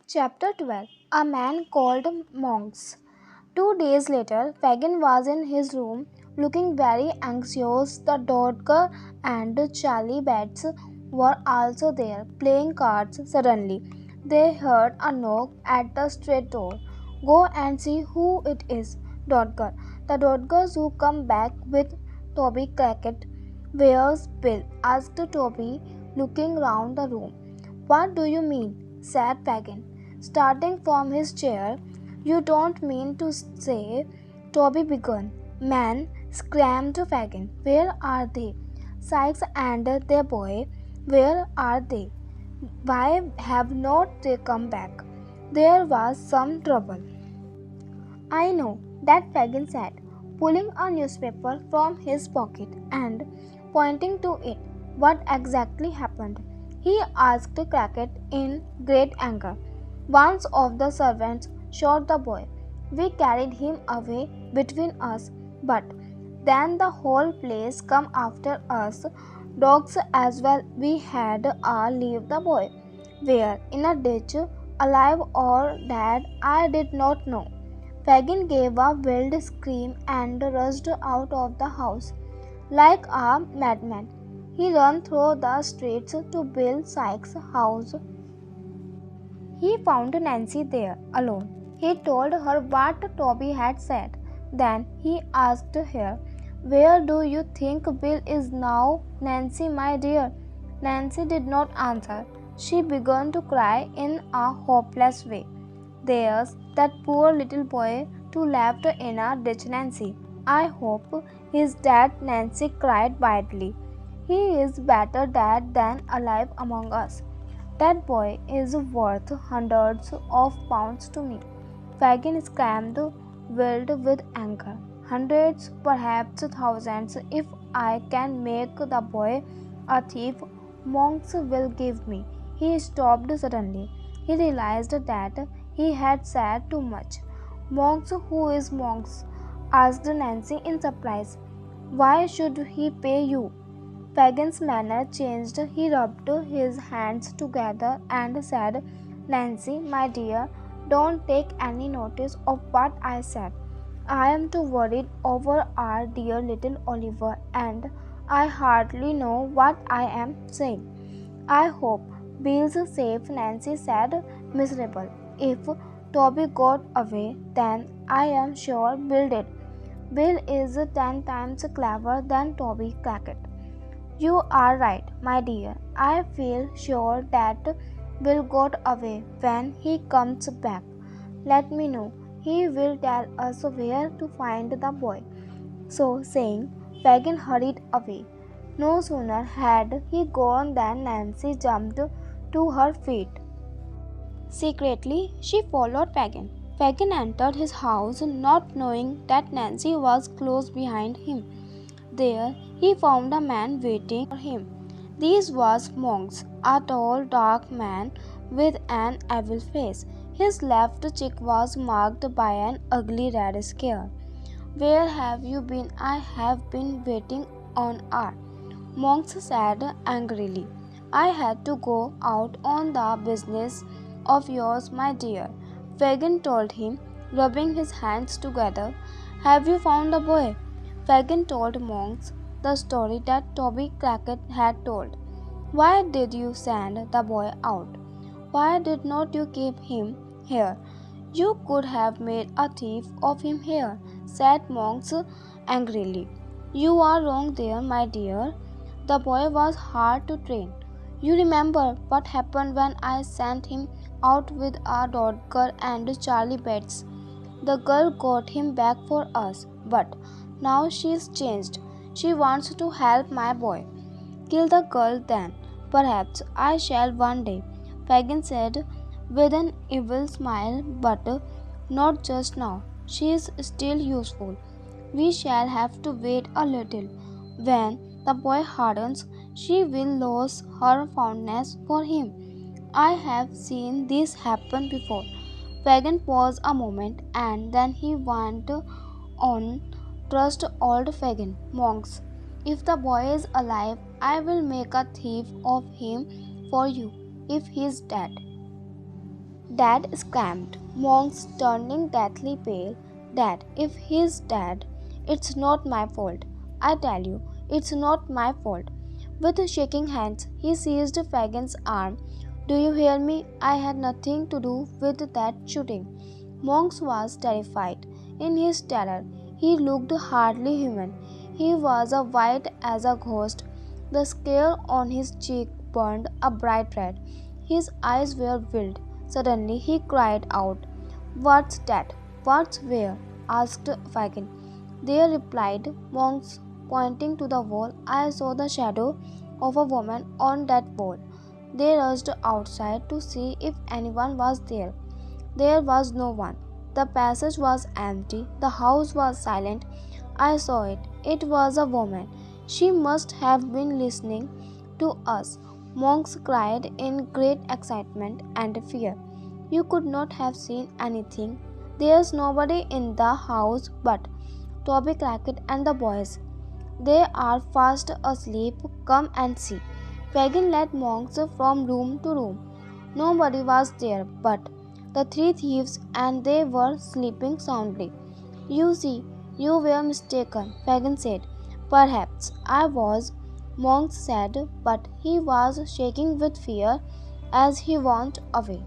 Chapter 12. A Man Called Monks. 2 days later, Fagin was in his room looking very anxious. The Dodger and Charlie Betts were also there playing cards. Suddenly, they heard a knock at the street door. Go and see who it is, Dodger. The Dodgers who come back with Toby Crackit. Where's Bill? Asked Toby, looking round the room. What do you mean? Said Fagin, starting from his chair. You don't mean to say, Toby began. Man, screamed Fagin. Where are they? Sykes and their boy, where are they? Why have not they come back? There was some trouble. I know, that Fagin said, pulling a newspaper from his pocket and pointing to it. What exactly happened? He asked Crackit in great anger. One of the servants shot the boy. We carried him away between us, but then the whole place come after us, dogs as well. We had leave the boy. Where? In a ditch, alive or dead, I did not know. Fagin gave a wild scream and rushed out of the house. Like a madman, he ran through the streets to Bill Sykes' house. He found Nancy there, alone. He told her what Toby had said. Then he asked her, Where do you think Bill is now, Nancy, my dear? Nancy did not answer. She began to cry in a hopeless way. There's that poor little boy too left in a ditch, Nancy. I hope he's dead, Nancy cried wildly. He is better dead than alive among us. That boy is worth hundreds of pounds to me. Fagin screamed, wild with anger. Hundreds, perhaps thousands, if I can make the boy a thief, Monks will give me. He stopped suddenly. He realized that he had said too much. Monks, who is Monks? Asked Nancy in surprise. Why should he pay you? Fagin's manner changed. He rubbed his hands together and said, Nancy, my dear, don't take any notice of what I said. I am too worried over our dear little Oliver, and I hardly know what I am saying. I hope Bill's safe, Nancy said, miserable. If Toby got away, then I am sure Bill did. Bill is 10 times cleverer than Toby Crackit. You are right, my dear. I feel sure that Bill got away when he comes back. Let me know. He will tell us where to find the boy. So saying, Fagin hurried away. No sooner had he gone than Nancy jumped to her feet. Secretly, she followed Fagin. Fagin entered his house, not knowing that Nancy was close behind him. There he found a man waiting for him. This was Monks, a tall, dark man with an evil face. His left cheek was marked by an ugly red scar. Where have you been? I have been waiting on hour. Monks said angrily. I had to go out on the business of yours, my dear. Fagin told him, rubbing his hands together. Have you found the boy? Fagin told Monks the story that Toby Crackit had told. Why did you send the boy out? Why did not you keep him here? You could have made a thief of him here, said Monks angrily. You are wrong there, my dear. The boy was hard to train. You remember what happened when I sent him out with our Dodger and Charlie Betts. The girl got him back for us, but now she's changed. She wants to help my boy. Kill the girl then. Perhaps I shall one day, Fagin said with an evil smile, but not just now. She is still useful. We shall have to wait a little. When the boy hardens, she will lose her fondness for him. I have seen this happen before. Fagin paused a moment and then he went on. Trust old Fagin, Monks. If the boy is alive, I will make a thief of him for you. If he is dead, Dad screamed, Monks turning deathly pale. Dad, if he's dead, it's not my fault. I tell you, it's not my fault. With shaking hands, he seized Fagin's arm. Do you hear me? I had nothing to do with that shooting. Monks was terrified. In his terror, he looked hardly human. He was as white as a ghost. The scale on his cheek burned a bright red. His eyes were wild. Suddenly he cried out, What's that? What's where? Asked Fagin. They replied, Monks, pointing to the wall. I saw the shadow of a woman on that wall. They rushed outside to see if anyone was there. There was no one. The passage was empty. The house was silent. I saw it. It was a woman. She must have been listening to us. Monks cried in great excitement and fear. You could not have seen anything. There's nobody in the house but Toby Crackit and the boys. They are fast asleep. Come and see. Fagin led Monks from room to room. Nobody was there but the three thieves, and they were sleeping soundly. You see, you were mistaken, Fagin said. Perhaps I was, Monks said, but he was shaking with fear as he went away.